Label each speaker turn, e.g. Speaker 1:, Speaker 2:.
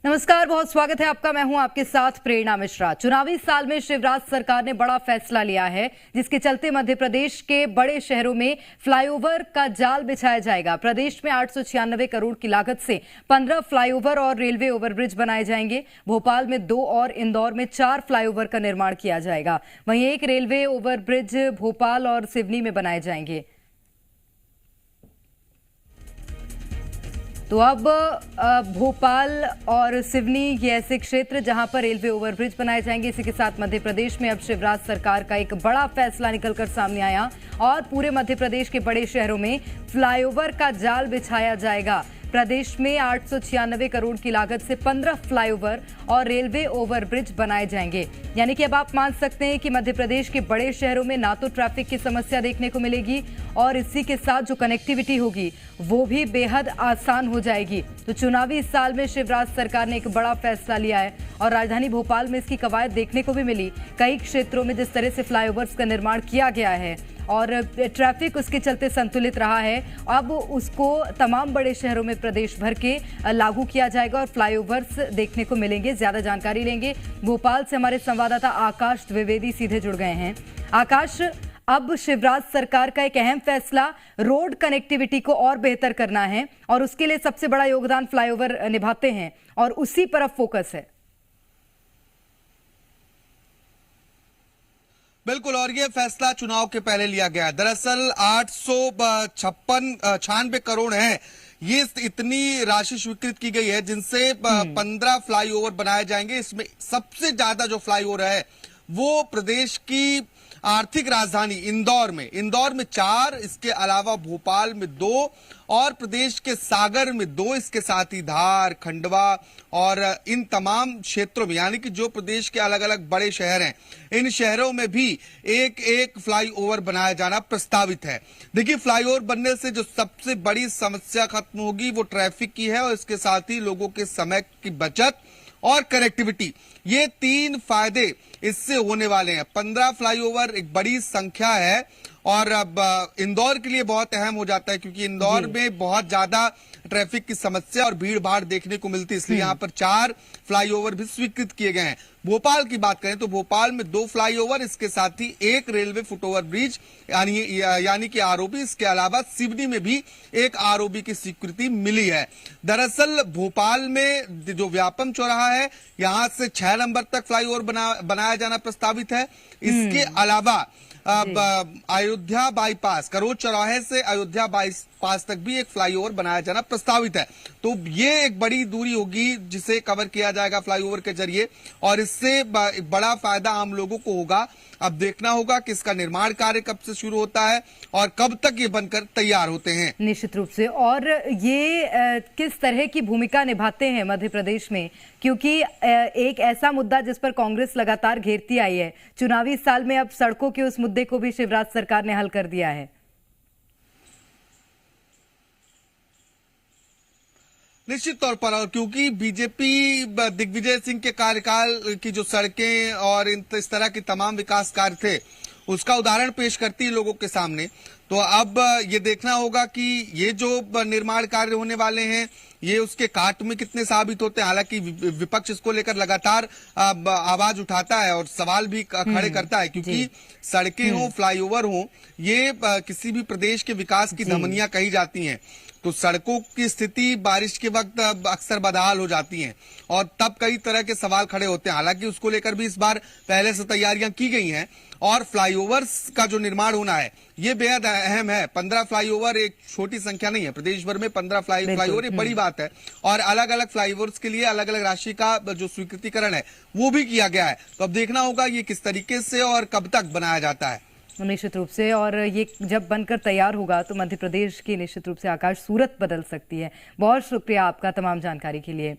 Speaker 1: नमस्कार, बहुत स्वागत है आपका। मैं हूं आपके साथ प्रेरणा मिश्रा। चुनावी साल में शिवराज सरकार ने बड़ा फैसला लिया है, जिसके चलते मध्य प्रदेश के बड़े शहरों में फ्लाईओवर का जाल बिछाया जाएगा। प्रदेश में 896 करोड़ की लागत से 15 फ्लाईओवर और रेलवे ओवरब्रिज बनाए जाएंगे। भोपाल में 2 और इंदौर में 4 फ्लाईओवर का निर्माण किया जाएगा। वहीं एक रेलवे ओवरब्रिज भोपाल और सिवनी में बनाए जाएंगे। तो अब भोपाल और सिवनी ये ऐसे क्षेत्र जहां पर रेलवे ओवरब्रिज बनाए जाएंगे। इसी के साथ मध्य प्रदेश में अब शिवराज सरकार का एक बड़ा फैसला निकलकर सामने आया और पूरे मध्य प्रदेश के बड़े शहरों में फ्लाईओवर का जाल बिछाया जाएगा। प्रदेश में 896 करोड़ की लागत से 15 फ्लाईओवर और रेलवे ओवरब्रिज बनाए जाएंगे। यानी कि अब आप मान सकते हैं कि मध्य प्रदेश के बड़े शहरों में ना तो ट्रैफिक की समस्या देखने को मिलेगी और इसी के साथ जो कनेक्टिविटी होगी वो भी बेहद आसान हो जाएगी। तो चुनावी साल में शिवराज सरकार ने एक बड़ा फैसला लिया है और राजधानी भोपाल में इसकी कवायद देखने को भी मिली। कई क्षेत्रों में जिस तरह से फ्लाईओवर्स का निर्माण किया गया है और ट्रैफिक उसके चलते संतुलित रहा है, अब उसको तमाम बड़े शहरों में प्रदेश भर के लागू किया जाएगा और फ्लाईओवर्स देखने को मिलेंगे। ज्यादा जानकारी लेंगे भोपाल से हमारे संवाददाता आकाश द्विवेदी सीधे जुड़ गए हैं। आकाश, अब शिवराज सरकार का एक अहम फैसला रोड कनेक्टिविटी को और बेहतर करना है और उसके लिए सबसे बड़ा योगदान फ्लाईओवर निभाते हैं और उसी पर अब फोकस है।
Speaker 2: बिल्कुल, और ये फैसला चुनाव के पहले लिया गया। दरअसल 896 करोड़ है, ये इतनी राशि स्वीकृत की गई है जिनसे 15 फ्लाईओवर बनाए जाएंगे। इसमें सबसे ज्यादा जो फ्लाईओवर है वो प्रदेश की आर्थिक राजधानी इंदौर में 4, इसके अलावा भोपाल में 2 और प्रदेश के सागर में 2, इसके साथ ही धार, खंडवा और इन तमाम क्षेत्रों में, यानी कि जो प्रदेश के अलग अलग बड़े शहर हैं, इन शहरों में भी एक फ्लाईओवर बनाया जाना प्रस्तावित है। देखिए, फ्लाईओवर बनने से जो सबसे बड़ी समस्या खत्म होगी वो ट्रैफिक की है और इसके साथ ही लोगों के समय की बचत और कनेक्टिविटी, ये 3 फायदे इससे होने वाले हैं। 15 फ्लाईओवर एक बड़ी संख्या है और अब इंदौर के लिए बहुत अहम हो जाता है क्योंकि इंदौर में बहुत ज्यादा ट्रैफिक की समस्या और भीड़ भाड़ देखने को मिलती है, इसलिए यहाँ पर 4 फ्लाईओवर भी स्वीकृत किए गए हैं। भोपाल की बात करें तो भोपाल में 2 फ्लाईओवर, इसके साथ ही एक रेलवे फुटओवर ब्रिज यानी कि आरओबी, इसके अलावा सिवनी में भी एक आरओबी की स्वीकृति मिली है। दरअसल भोपाल में जो व्यापम चौराहा है, यहाँ से 6 नंबर तक फ्लाईओवर बनाया जाना प्रस्तावित है। इसके अलावा अब अयोध्या बाईपास, करोड़ चौराहे से अयोध्या बाईपास तक भी एक फ्लाईओवर बनाया जाना प्रस्तावित है। तो ये एक बड़ी दूरी होगी जिसे कवर किया जाएगा फ्लाईओवर के जरिए और इससे एक बड़ा फायदा आम लोगों को होगा। अब देखना होगा कि इसका निर्माण कार्य कब से शुरू होता है और कब तक ये बनकर तैयार होते हैं।
Speaker 1: निश्चित रूप से, और ये किस तरह की भूमिका निभाते हैं मध्य प्रदेश में, क्योंकि एक ऐसा मुद्दा जिस पर कांग्रेस लगातार घेरती आई है। चुनावी साल में अब सड़कों के उस मुद्दे को भी शिवराज सरकार ने हल कर दिया है।
Speaker 2: निश्चित तौर पर, और क्योंकि बीजेपी दिग्विजय सिंह के कार्यकाल की जो सड़कें और इस तरह के तमाम विकास कार्य थे उसका उदाहरण पेश करती है लोगों के सामने, तो अब ये देखना होगा कि ये जो निर्माण कार्य होने वाले हैं ये उसके काट में कितने साबित होते हैं। हालांकि विपक्ष इसको लेकर लगातार आवाज उठाता है और सवाल भी खड़े करता है क्योंकि सड़कें हो, फ्लाईओवर हो, ये किसी भी प्रदेश के विकास की धमनियां कही जाती हैं। तो सड़कों की स्थिति बारिश के वक्त अक्सर बदहाल हो जाती हैं और तब कई तरह के सवाल खड़े होते हैं। हालांकि उसको लेकर भी इस बार पहले से तैयारियां की गई हैं और फ्लाईओवर्स का जो निर्माण होना है ये बेहद अहम है। 15 फ्लाईओवर एक छोटी संख्या नहीं है, प्रदेश भर में 15 फ्लाईओवर एक बड़ी बात है और अलग अलग फ्लाईओवर्स के लिए अलग अलग राशि का जो स्वीकृतिकरण है वो भी किया गया है। तो अब देखना होगा ये किस तरीके से और कब तक बनाया जाता है।
Speaker 1: निश्चित रूप से, और ये जब बनकर तैयार होगा तो मध्य प्रदेश की निश्चित रूप से आकाश सूरत बदल सकती है। बहुत शुक्रिया आपका तमाम जानकारी के लिए।